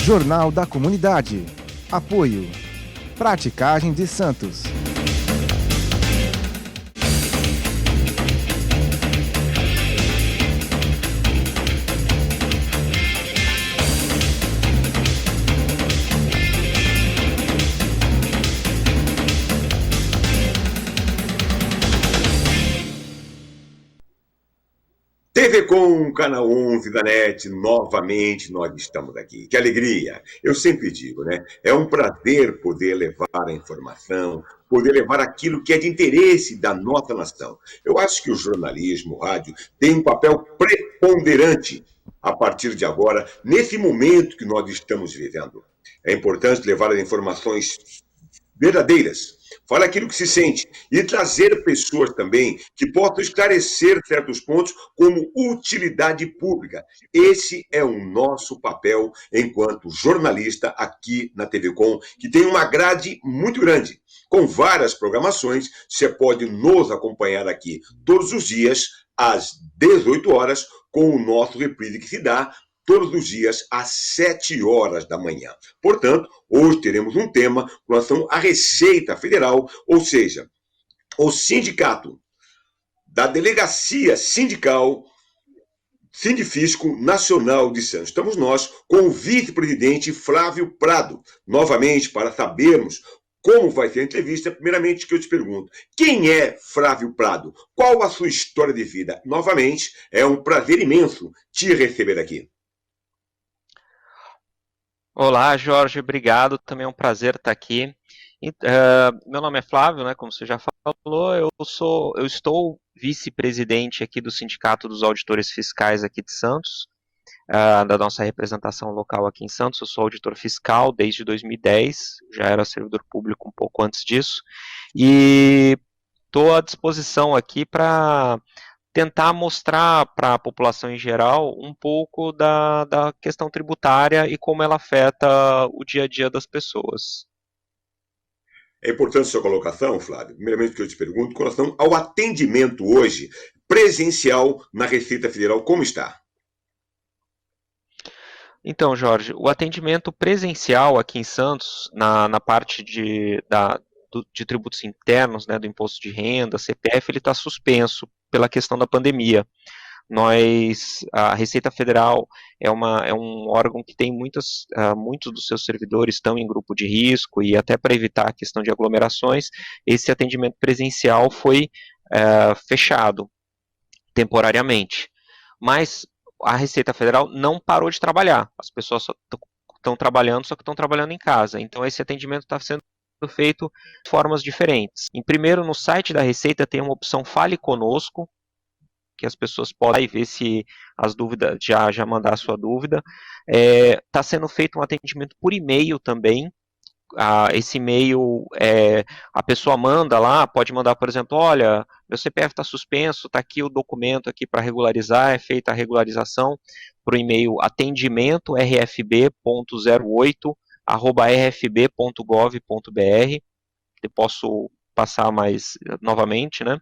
Jornal da Comunidade. Apoio. Praticagem de Santos. TV Com, Canal 11 da NET, novamente nós estamos aqui. Que alegria! Eu sempre digo, né? É um prazer poder levar a informação, poder levar aquilo que é de interesse da nossa nação. Eu acho que o jornalismo, o rádio, tem um papel preponderante a partir de agora, nesse momento que nós estamos vivendo. É importante levar as informações verdadeiras. Fala aquilo que se sente e trazer pessoas também que possam esclarecer certos pontos como utilidade pública. Esse é o nosso papel enquanto jornalista aqui na TV Com, que tem uma grade muito grande, com várias programações. Você pode nos acompanhar aqui todos os dias às 18 horas com o nosso reprise que se dá todos os dias às 7 horas da manhã. Portanto, hoje teremos um tema com relação à Receita Federal, ou seja, o sindicato da Delegacia Sindical Sindifisco Nacional de Santos. Estamos nós com o vice-presidente Flávio Prado, novamente para sabermos como vai ser a entrevista. Primeiramente, que eu te pergunto, quem é Flávio Prado? Qual a sua história de vida? Novamente, é um prazer imenso te receber aqui. Olá, Jorge, obrigado. Também é um prazer estar aqui. Meu nome é Flávio, né? Como você já falou, eu estou vice-presidente aqui do Sindicato dos Auditores Fiscais aqui de Santos, da nossa representação local aqui em Santos. Eu sou auditor fiscal desde 2010, já era servidor público um pouco antes disso, e estou à disposição aqui para tentar mostrar para a população em geral um pouco da questão tributária e como ela afeta o dia a dia das pessoas. É importante sua colocação, Flávio. Primeiramente, que eu te pergunto, com relação ao atendimento hoje, presencial na Receita Federal, como está? Então, Jorge, o atendimento presencial aqui em Santos, na parte de tributos internos, né, do imposto de renda, CPF, ele está suspenso pela questão da pandemia. A Receita Federal é um órgão que tem muitos dos seus servidores estão em grupo de risco, e até para evitar a questão de aglomerações, esse atendimento presencial foi fechado temporariamente. Mas a Receita Federal não parou de trabalhar, as pessoas só estão trabalhando, só que estão trabalhando em casa. Então esse atendimento está sendo feito de formas diferentes. Em primeiro, no site da Receita tem uma opção Fale Conosco, que as pessoas podem ver se as dúvidas, já mandar a sua dúvida. Está sendo feito um atendimento por e-mail também. Esse e-mail, a pessoa manda lá, pode mandar, por exemplo, olha, meu CPF está suspenso, está aqui o documento aqui para regularizar, é feita a regularização para o e-mail atendimento rfb.08@rfb.gov.br. Eu posso passar mais novamente, né?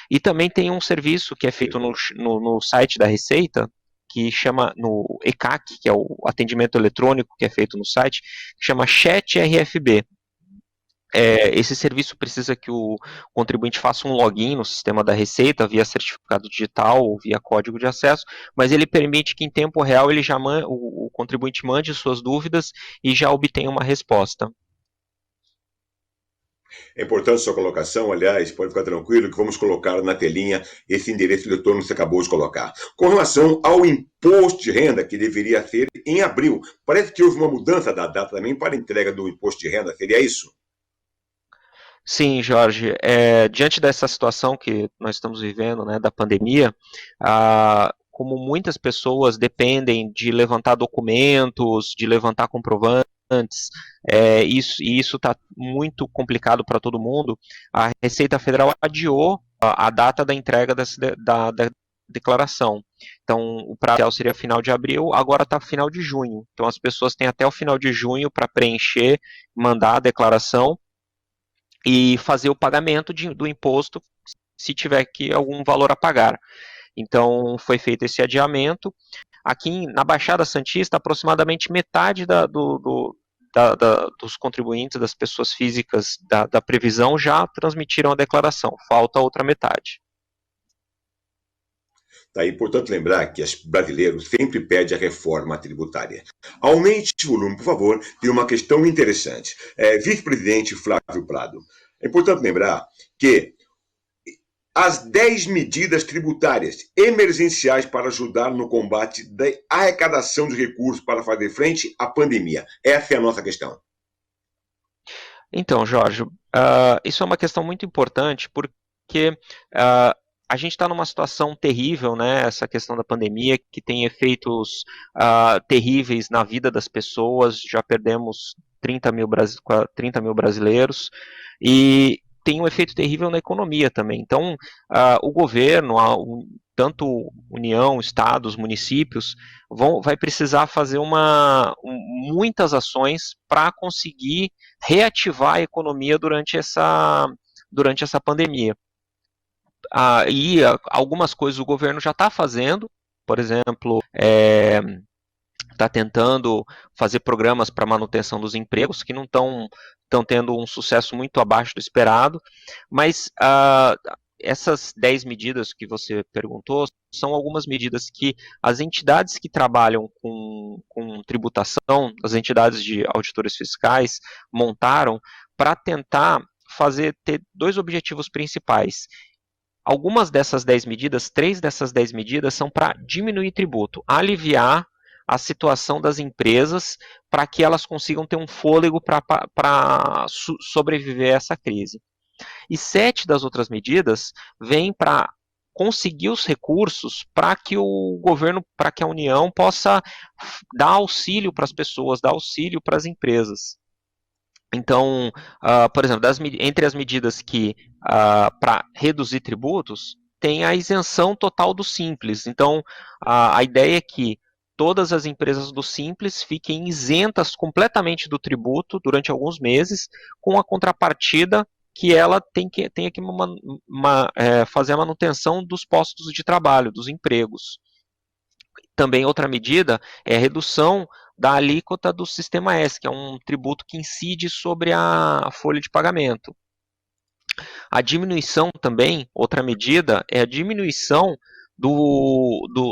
E também tem um serviço que é feito no site da Receita, que chama, no ECAC, que é o atendimento eletrônico que é feito no site, que chama Chat RFB. Esse serviço precisa que o contribuinte faça um login no sistema da Receita, via certificado digital ou via código de acesso, mas ele permite que em tempo real o contribuinte mande suas dúvidas e já obtenha uma resposta. É importante sua colocação, aliás, pode ficar tranquilo que vamos colocar na telinha esse endereço eletrônico que você acabou de colocar. Com relação ao imposto de renda, que deveria ser em abril, parece que houve uma mudança da data também para a entrega do imposto de renda, seria isso? Sim, Jorge. Diante dessa situação que nós estamos vivendo, né, da pandemia, como muitas pessoas dependem de levantar documentos, de levantar comprovantes, isso está muito complicado para todo mundo, a Receita Federal adiou a data da entrega da declaração. Então, o prazo seria final de abril, agora está final de junho. Então, as pessoas têm até o final de junho para preencher, mandar a declaração e fazer o pagamento do imposto, se tiver algum valor a pagar. Então, foi feito esse adiamento. aqui na Baixada Santista, aproximadamente metade dos contribuintes, das pessoas físicas da previsão já transmitiram a declaração, falta a outra metade. Tá, é importante lembrar que os brasileiros sempre pedem a reforma tributária. Aumente o volume, por favor, tem uma questão interessante. Vice-presidente Flávio Prado, é importante lembrar que as 10 medidas tributárias emergenciais para ajudar no combate da arrecadação de recursos para fazer frente à pandemia. Essa é a nossa questão. Então, Jorge, isso é uma questão muito importante, porque a gente está numa situação terrível, né? Essa questão da pandemia, que tem efeitos terríveis na vida das pessoas. Já perdemos 30 mil brasileiros, e tem um efeito terrível na economia também. Então, o governo, tanto União, estados, municípios, vai precisar fazer muitas ações para conseguir reativar a economia durante essa pandemia. E algumas coisas o governo já está fazendo, por exemplo, está tentando fazer programas para manutenção dos empregos, que não estão tendo um sucesso muito abaixo do esperado, mas essas 10 medidas que você perguntou são algumas medidas que as entidades que trabalham com tributação, as entidades de auditores fiscais, montaram para tentar ter dois objetivos principais. Algumas dessas 10 medidas, 3 dessas 10 medidas são para diminuir tributo, aliviar a situação das empresas para que elas consigam ter um fôlego para sobreviver a essa crise. E 7 das outras medidas vêm para conseguir os recursos para que o governo, para que a União possa dar auxílio para as pessoas, dar auxílio para as empresas. Então, por exemplo, entre as medidas que para reduzir tributos, tem a isenção total do Simples. Então, a ideia é que todas as empresas do Simples fiquem isentas completamente do tributo durante alguns meses, com a contrapartida que ela tenha que fazer a manutenção dos postos de trabalho, dos empregos. Também outra medida é a redução da alíquota do Sistema S, que é um tributo que incide sobre a folha de pagamento. A diminuição também, outra medida, é a diminuição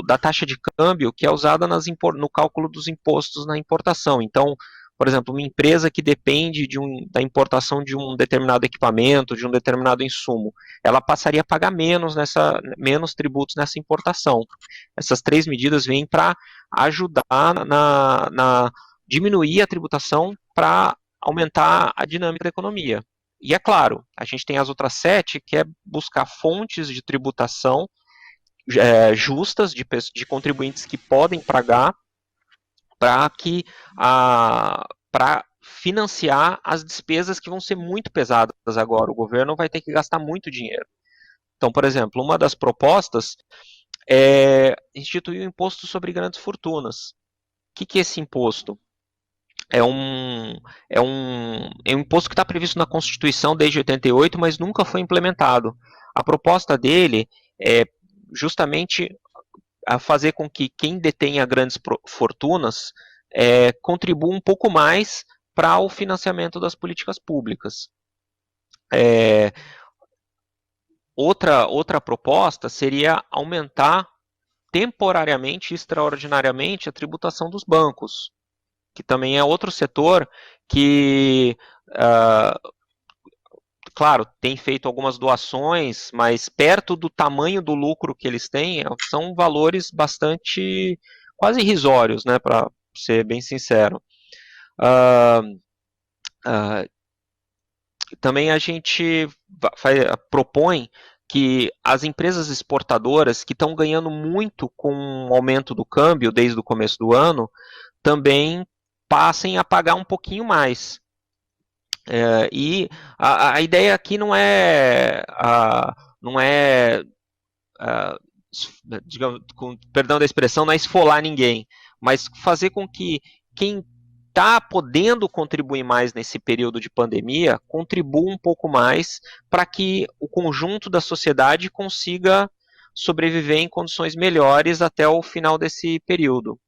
da taxa de câmbio que é usada no cálculo dos impostos na importação. Então, por exemplo, uma empresa que depende da importação de um determinado equipamento, de um determinado insumo, ela passaria a pagar menos tributos nessa importação. Essas 3 medidas vêm para ajudar na diminuir a tributação para aumentar a dinâmica da economia. E é claro, a gente tem as outras 7, que é buscar fontes de tributação justas de contribuintes que podem pagar para financiar as despesas que vão ser muito pesadas agora. O governo vai ter que gastar muito dinheiro. Então, por exemplo, uma das propostas é instituir o imposto sobre grandes fortunas. O que é esse imposto? É um imposto que está previsto na Constituição desde 88, mas nunca foi implementado. A proposta dele é justamente a fazer com que quem detenha grandes fortunas contribua um pouco mais para o financiamento das políticas públicas. Outra proposta seria aumentar temporariamente e extraordinariamente a tributação dos bancos, que também é outro setor que, claro, tem feito algumas doações, mas perto do tamanho do lucro que eles têm, são valores bastante, quase irrisórios, né, para ser bem sincero. Também a gente propõe que as empresas exportadoras que estão ganhando muito com o aumento do câmbio desde o começo do ano, também passem a pagar um pouquinho mais. E a ideia aqui não é digamos, com perdão da expressão, não é esfolar ninguém, mas fazer com que quem está podendo contribuir mais nesse período de pandemia contribua um pouco mais para que o conjunto da sociedade consiga sobreviver em condições melhores até o final desse período.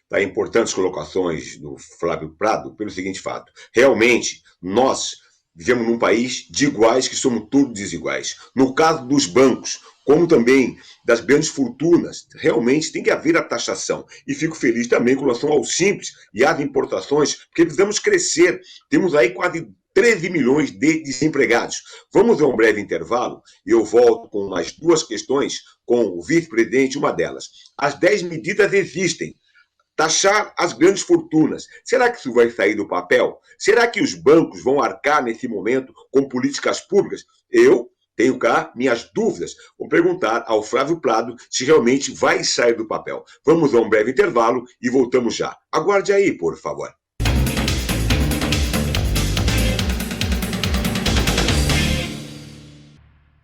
Tá, importantes colocações do Flávio Prado pelo seguinte fato. Realmente, nós vivemos num país de iguais que somos todos desiguais. No caso dos bancos, como também das grandes fortunas, realmente tem que haver a taxação. E fico feliz também com relação ao simples e às importações, porque precisamos crescer. Temos aí quase 13 milhões de desempregados. Vamos a um breve intervalo e eu volto com mais duas questões com o vice-presidente, uma delas. As 10 medidas existem. Taxar as grandes fortunas. Será que isso vai sair do papel? Será que os bancos vão arcar nesse momento com políticas públicas? Eu tenho cá minhas dúvidas. Vou perguntar ao Flávio Prado se realmente vai sair do papel. Vamos a um breve intervalo e voltamos já. Aguarde aí, por favor.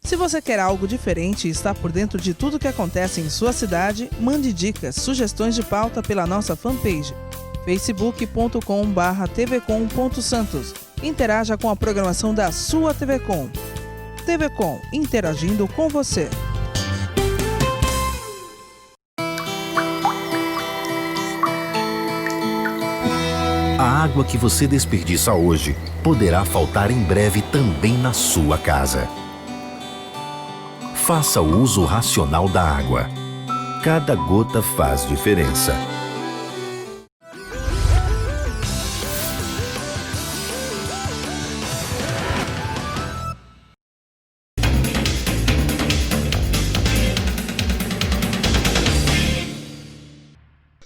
Se você quer algo diferente e está por dentro de tudo que acontece em sua cidade, mande dicas, sugestões de pauta pela nossa fanpage facebook.com/tvcom.santos. Interaja com a programação da sua TV Com. TV Com, interagindo com você. A água que você desperdiça hoje poderá faltar em breve também na sua casa. Faça o uso racional da água. Cada gota faz diferença.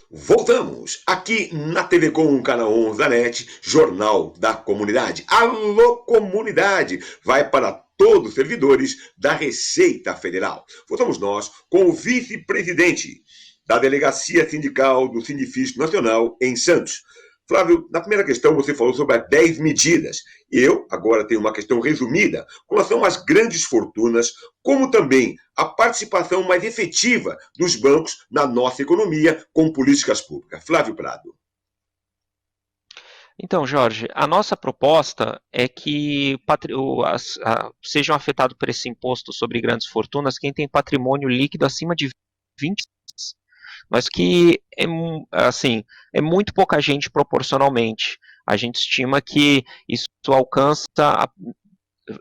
Voltamos aqui na TV Com, canal 11 da NET, Jornal da Comunidade. Alô, comunidade! Vai para todos os servidores da Receita Federal. Voltamos nós com o vice-presidente da Delegacia Sindical do Sindifisco Nacional em Santos. Flávio, na primeira questão você falou sobre as 10 medidas. Eu agora tenho uma questão resumida com relação às grandes fortunas, como também a participação mais efetiva dos bancos na nossa economia com políticas públicas. Flávio Prado. Então, Jorge, a nossa proposta é que sejam afetados por esse imposto sobre grandes fortunas quem tem patrimônio líquido acima de 20, mas que é muito pouca gente proporcionalmente. A gente estima que isso alcança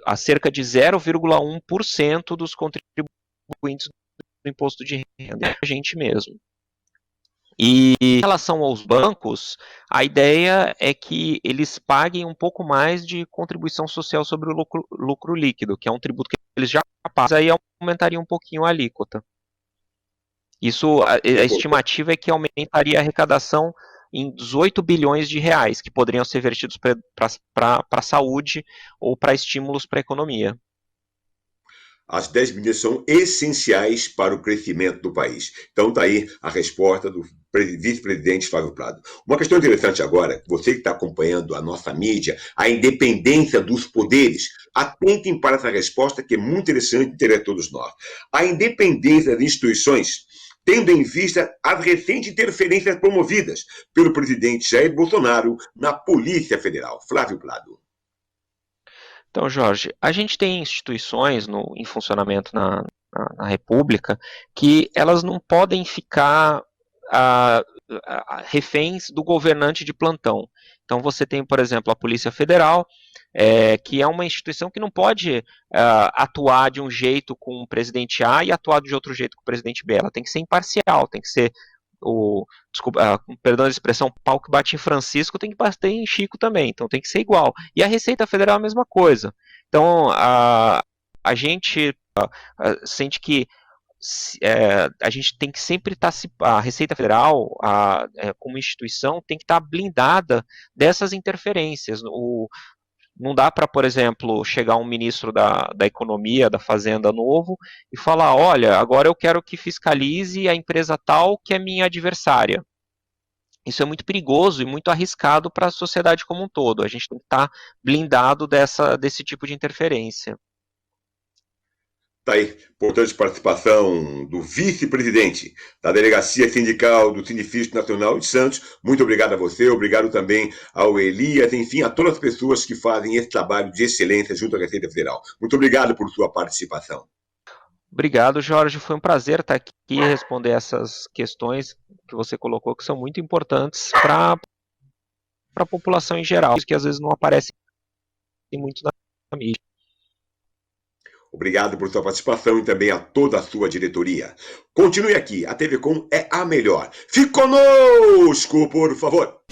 a cerca de 0,1% dos contribuintes do imposto de renda, é a gente mesmo. E em relação aos bancos, a ideia é que eles paguem um pouco mais de contribuição social sobre o lucro líquido, que é um tributo que eles já pagam, aí aumentaria um pouquinho a alíquota. Isso, a estimativa é que aumentaria a arrecadação em 18 bilhões de reais, que poderiam ser vertidos para a saúde ou para estímulos para a economia. As 10 medidas são essenciais para o crescimento do país. Então está aí a resposta do vice-presidente Flávio Prado. Uma questão interessante agora, você que está acompanhando a nossa mídia, a independência dos poderes, atentem para essa resposta que é muito interessante e interessa a todos nós. A independência das instituições, tendo em vista as recentes interferências promovidas pelo presidente Jair Bolsonaro na Polícia Federal. Flávio Prado. Então, Jorge, a gente tem instituições em funcionamento na República que elas não podem ficar reféns do governante de plantão. Então, você tem, por exemplo, a Polícia Federal, que é uma instituição que não pode atuar de um jeito com o presidente A e atuar de outro jeito com o presidente B. Ela tem que ser imparcial, tem que ser perdão a expressão, pau que bate em Francisco tem que bater em Chico também, então tem que ser igual. E a Receita Federal é a mesma coisa. Então, a gente sente que a gente tem que sempre estar, a Receita Federal, como instituição, tem que estar blindada dessas interferências. Não dá para, por exemplo, chegar um ministro da Economia, da Fazenda novo, e falar, olha, agora eu quero que fiscalize a empresa tal que é minha adversária. Isso é muito perigoso e muito arriscado para a sociedade como um todo. A gente tem que estar blindado desse tipo de interferência. Está aí, importante participação do vice-presidente da Delegacia Sindical do Sindifisco Nacional de Santos. Muito obrigado a você, obrigado também ao Elias, enfim, a todas as pessoas que fazem esse trabalho de excelência junto à Receita Federal. Muito obrigado por sua participação. Obrigado, Jorge. Foi um prazer estar aqui e responder essas questões que você colocou, que são muito importantes para a população em geral, que às vezes não aparecem muito na mídia. Obrigado por sua participação e também a toda a sua diretoria. Continue aqui, a TV Com é a melhor. Fique conosco, por favor.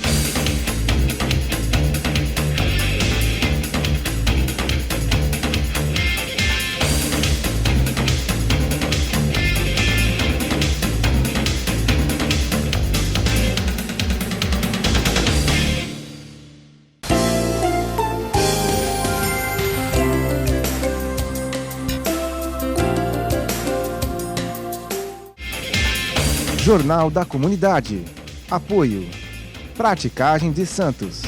Jornal da Comunidade. Apoio. Praticagem de Santos.